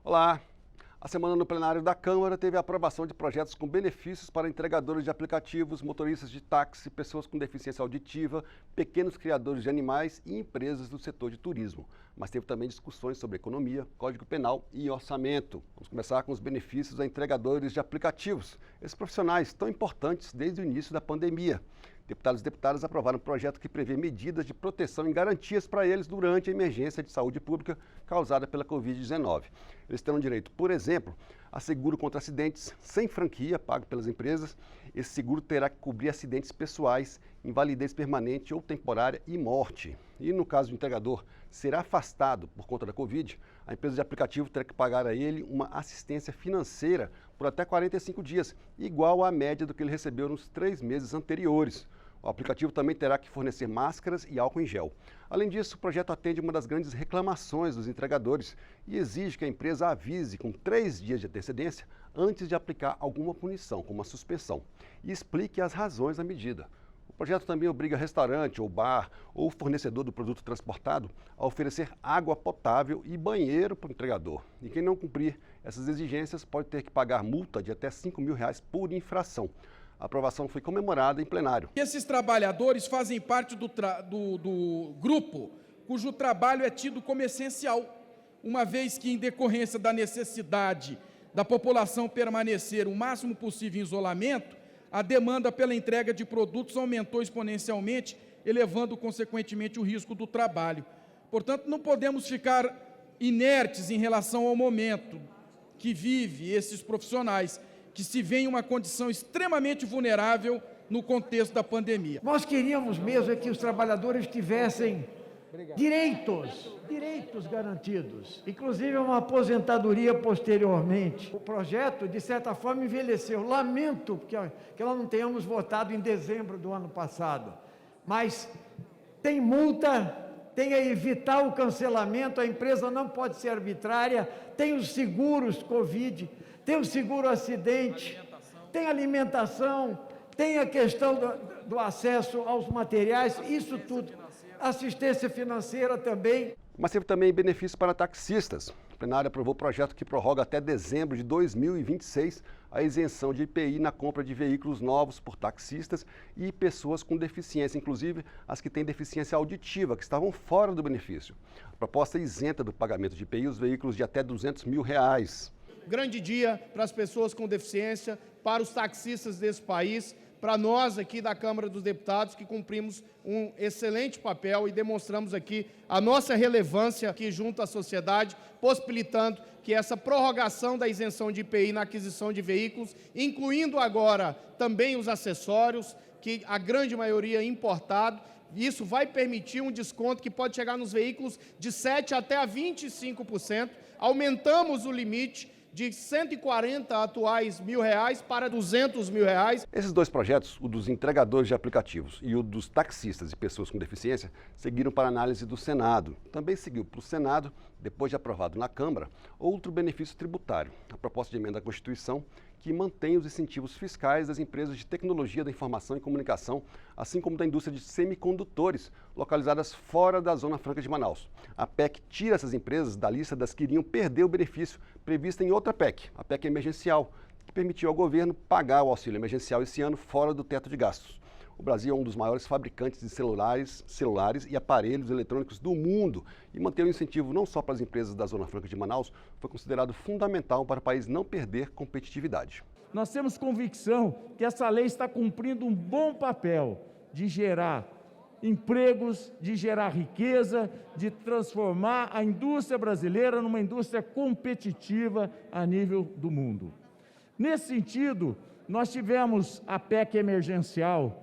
Olá! A semana no plenário da Câmara teve a aprovação de projetos com benefícios para entregadores de aplicativos, motoristas de táxi, pessoas com deficiência auditiva, pequenos criadores de animais e empresas do setor de turismo. Mas teve também discussões sobre economia, código penal e orçamento. Vamos começar com os benefícios a entregadores de aplicativos, esses profissionais tão importantes desde o início da pandemia. Deputados e deputadas aprovaram um projeto que prevê medidas de proteção e garantias para eles durante a emergência de saúde pública causada pela Covid-19. Eles terão direito, por exemplo, a seguro contra acidentes sem franquia, pago pelas empresas. Esse seguro terá que cobrir acidentes pessoais, invalidez permanente ou temporária e morte. E no caso do entregador ser afastado por conta da Covid, a empresa de aplicativo terá que pagar a ele uma assistência financeira por até 45 dias, igual à média do que ele recebeu nos 3 meses anteriores. O aplicativo também terá que fornecer máscaras e álcool em gel. Além disso, o projeto atende uma das grandes reclamações dos entregadores e exige que a empresa avise com 3 dias de antecedência antes de aplicar alguma punição, como a suspensão, e explique as razões da medida. O projeto também obriga restaurante ou bar ou fornecedor do produto transportado a oferecer água potável e banheiro para o entregador. E quem não cumprir essas exigências pode ter que pagar multa de até R$5 mil por infração. A aprovação foi comemorada em plenário. Esses trabalhadores fazem parte do grupo cujo trabalho é tido como essencial, uma vez que, em decorrência da necessidade da população permanecer o máximo possível em isolamento, a demanda pela entrega de produtos aumentou exponencialmente, elevando, consequentemente, o risco do trabalho. Portanto, não podemos ficar inertes em relação ao momento que vive esses profissionais, que se vê em uma condição extremamente vulnerável no contexto da pandemia. Nós queríamos mesmo que os trabalhadores tivessem direitos garantidos, inclusive uma aposentadoria posteriormente. O projeto, de certa forma, envelheceu. Lamento que nós não tenhamos votado em dezembro do ano passado, mas tem multa, tem a evitar o cancelamento, a empresa não pode ser arbitrária, tem os seguros Covid, tem o seguro acidente, tem alimentação, tem a questão do acesso aos materiais, isso tudo. Assistência financeira também. Mas teve também benefícios para taxistas. O plenário aprovou o projeto que prorroga até dezembro de 2026 a isenção de IPI na compra de veículos novos por taxistas e pessoas com deficiência, inclusive as que têm deficiência auditiva, que estavam fora do benefício. A proposta isenta do pagamento de IPI os veículos de até R$200 mil. Grande dia para as pessoas com deficiência, para os taxistas desse país, para nós aqui da Câmara dos Deputados, que cumprimos um excelente papel e demonstramos aqui a nossa relevância aqui junto à sociedade, possibilitando que essa prorrogação da isenção de IPI na aquisição de veículos, incluindo agora também os acessórios, que a grande maioria é importado, isso vai permitir um desconto que pode chegar nos veículos de 7% até a 25%, aumentamos o limite de 140 atuais R$1.000 para R$200 mil. Esses dois projetos, o dos entregadores de aplicativos e o dos taxistas e pessoas com deficiência, seguiram para análise do Senado. Também seguiu para o Senado, depois de aprovado na Câmara, outro benefício tributário, a proposta de emenda à Constituição, que mantém os incentivos fiscais das empresas de tecnologia da informação e comunicação, assim como da indústria de semicondutores, localizadas fora da Zona Franca de Manaus. A PEC tira essas empresas da lista das que iriam perder o benefício prevista em outra PEC, a PEC emergencial, que permitiu ao governo pagar o auxílio emergencial esse ano fora do teto de gastos. O Brasil é um dos maiores fabricantes de celulares e aparelhos eletrônicos do mundo, e manter o incentivo não só para as empresas da Zona Franca de Manaus foi considerado fundamental para o país não perder competitividade. Nós temos convicção que essa lei está cumprindo um bom papel de gerar empregos, de gerar riqueza, de transformar a indústria brasileira numa indústria competitiva a nível do mundo. Nesse sentido, nós tivemos a PEC emergencial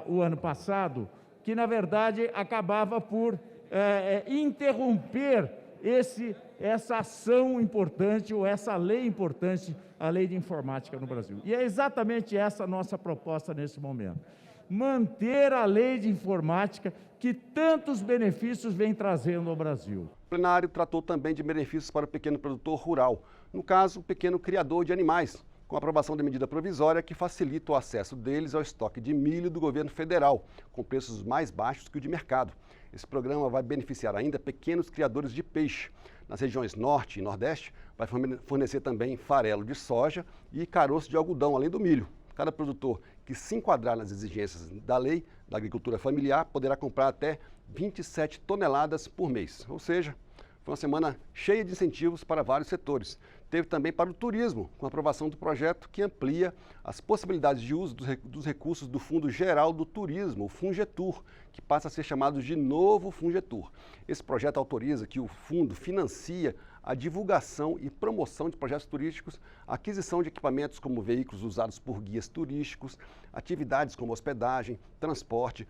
o ano passado, que na verdade acabava por interromper essa ação importante ou essa lei importante, a lei de informática no Brasil. E é exatamente essa a nossa proposta nesse momento. Manter a lei de informática que tantos benefícios vem trazendo ao Brasil. O plenário tratou também de benefícios para o pequeno produtor rural, no caso, o pequeno criador de animais, com a aprovação da medida provisória que facilita o acesso deles ao estoque de milho do governo federal, com preços mais baixos que o de mercado. Esse programa vai beneficiar ainda pequenos criadores de peixe. nas regiões Norte e Nordeste, vai fornecer também farelo de soja e caroço de algodão, além do milho. Cada produtor que se enquadrar nas exigências da lei da agricultura familiar poderá comprar até 27 toneladas por mês. Ou seja, foi uma semana cheia de incentivos para vários setores. Teve também para o turismo, com a aprovação do projeto que amplia as possibilidades de uso dos recursos do Fundo Geral do Turismo, o Fungetur, que passa a ser chamado de Novo Fungetur. Esse projeto autoriza que o fundo financia a divulgação e promoção de projetos turísticos, a aquisição de equipamentos como veículos usados por guias turísticos, atividades como hospedagem, transporte,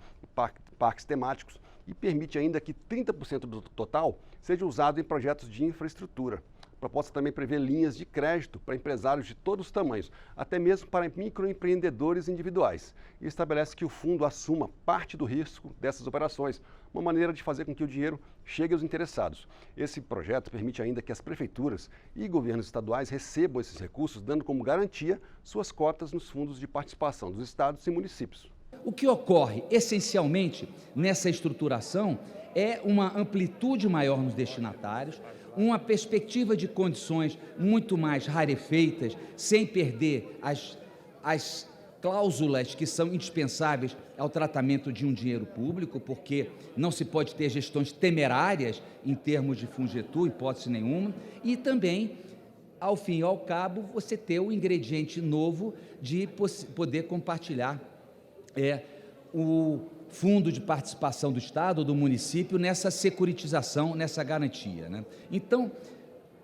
parques temáticos e permite ainda que 30% do total seja usado em projetos de infraestrutura. A proposta também prevê linhas de crédito para empresários de todos os tamanhos, até mesmo para microempreendedores individuais, e estabelece que o fundo assuma parte do risco dessas operações, uma maneira de fazer com que o dinheiro chegue aos interessados. Esse projeto permite ainda que as prefeituras e governos estaduais recebam esses recursos, dando como garantia suas cotas nos fundos de participação dos estados e municípios. O que ocorre essencialmente nessa estruturação é uma amplitude maior nos destinatários, uma perspectiva de condições muito mais rarefeitas, sem perder as cláusulas que são indispensáveis ao tratamento de um dinheiro público, porque não se pode ter gestões temerárias em termos de Fungetur, hipótese nenhuma, e também, ao fim e ao cabo, você ter o ingrediente novo de poder compartilhar o fundo de participação do Estado ou do município nessa securitização, nessa garantia, né? Então,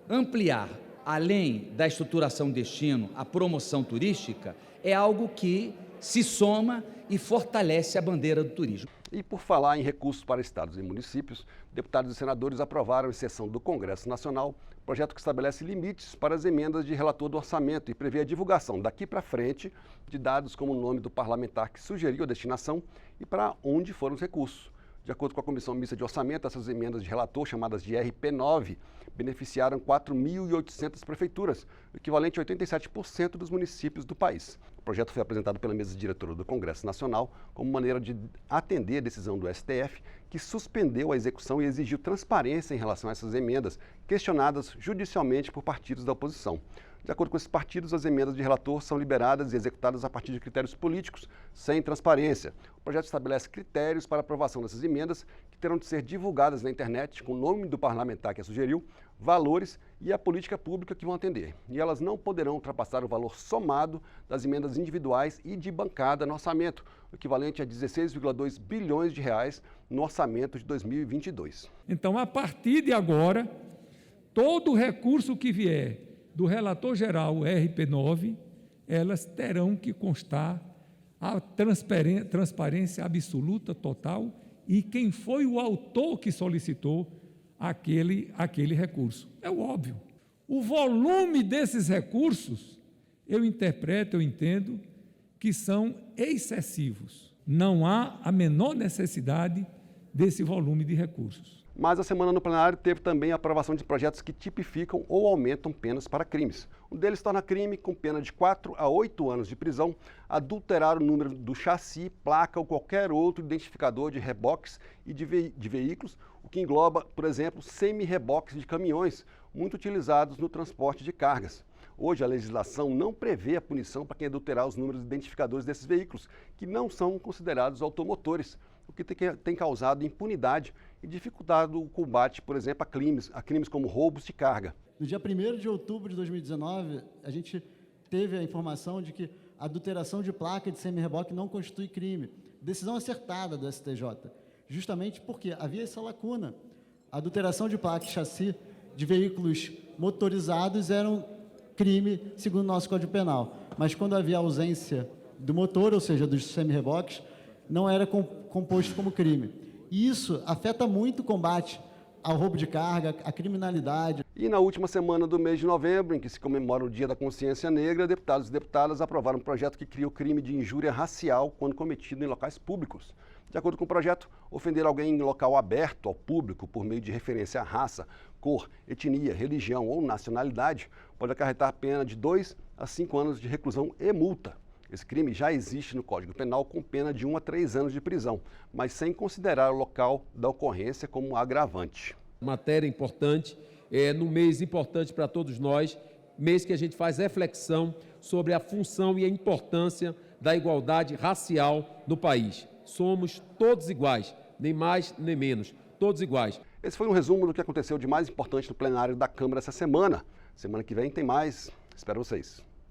ampliar, além da estruturação destino, a promoção turística, é algo que se soma e fortalece a bandeira do turismo. E por falar em recursos para estados e municípios, deputados e senadores aprovaram em sessão do Congresso Nacional projeto que estabelece limites para as emendas de relator do orçamento e prevê a divulgação daqui para frente de dados como o nome do parlamentar que sugeriu a destinação e para onde foram os recursos. De acordo com a Comissão Mista de Orçamento, essas emendas de relator, chamadas de RP9, beneficiaram 4.800 prefeituras, o equivalente a 87% dos municípios do país. O projeto foi apresentado pela mesa diretora do Congresso Nacional como maneira de atender a decisão do STF, que suspendeu a execução e exigiu transparência em relação a essas emendas, questionadas judicialmente por partidos da oposição. De acordo com esses partidos, as emendas de relator são liberadas e executadas a partir de critérios políticos, sem transparência. O projeto estabelece critérios para aprovação dessas emendas, que terão de ser divulgadas na internet com o nome do parlamentar que a sugeriu, valores e a política pública que vão atender. E elas não poderão ultrapassar o valor somado das emendas individuais e de bancada no orçamento, o equivalente a 16,2 bilhões de reais no orçamento de 2022. Então, a partir de agora, todo o recurso que vier do relator geral RP9, elas terão que constar a transparência absoluta, total, e quem foi o autor que solicitou aquele recurso. É o óbvio. O volume desses recursos, eu entendo que são excessivos. Não há a menor necessidade desse volume de recursos. Mas a semana no plenário teve também a aprovação de projetos que tipificam ou aumentam penas para crimes. Um deles torna crime, com pena de 4 a 8 anos de prisão, adulterar o número do chassi, placa ou qualquer outro identificador de reboques e de veículos, o que engloba, por exemplo, semi-reboques de caminhões, muito utilizados no transporte de cargas. Hoje, a legislação não prevê a punição para quem adulterar os números identificadores desses veículos, que não são considerados automotores, o que tem causado impunidade e dificultado o combate, por exemplo, a crimes como roubos de carga. No dia 1º de outubro de 2019, a gente teve a informação de que a adulteração de placa de semi-reboque não constitui crime. Decisão acertada do STJ, justamente porque havia essa lacuna. A adulteração de placa e chassi de veículos motorizados era um crime, segundo o nosso Código Penal. Mas quando havia ausência do motor, ou seja, dos semi-reboques, não era composto como crime. E isso afeta muito o combate ao roubo de carga, à criminalidade. E na última semana do mês de novembro, em que se comemora o Dia da Consciência Negra, deputados e deputadas aprovaram um projeto que cria o crime de injúria racial quando cometido em locais públicos. De acordo com o projeto, ofender alguém em local aberto ao público por meio de referência à raça, cor, etnia, religião ou nacionalidade pode acarretar pena de 2 a 5 anos de reclusão e multa. Esse crime já existe no Código Penal com pena de 1 a 3 anos de prisão, mas sem considerar o local da ocorrência como agravante. Matéria importante, num mês importante para todos nós, mês que a gente faz reflexão sobre a função e a importância da igualdade racial no país. Somos todos iguais, nem mais nem menos, todos iguais. Esse foi um resumo do que aconteceu de mais importante no plenário da Câmara essa semana. Semana que vem tem mais. Espero vocês.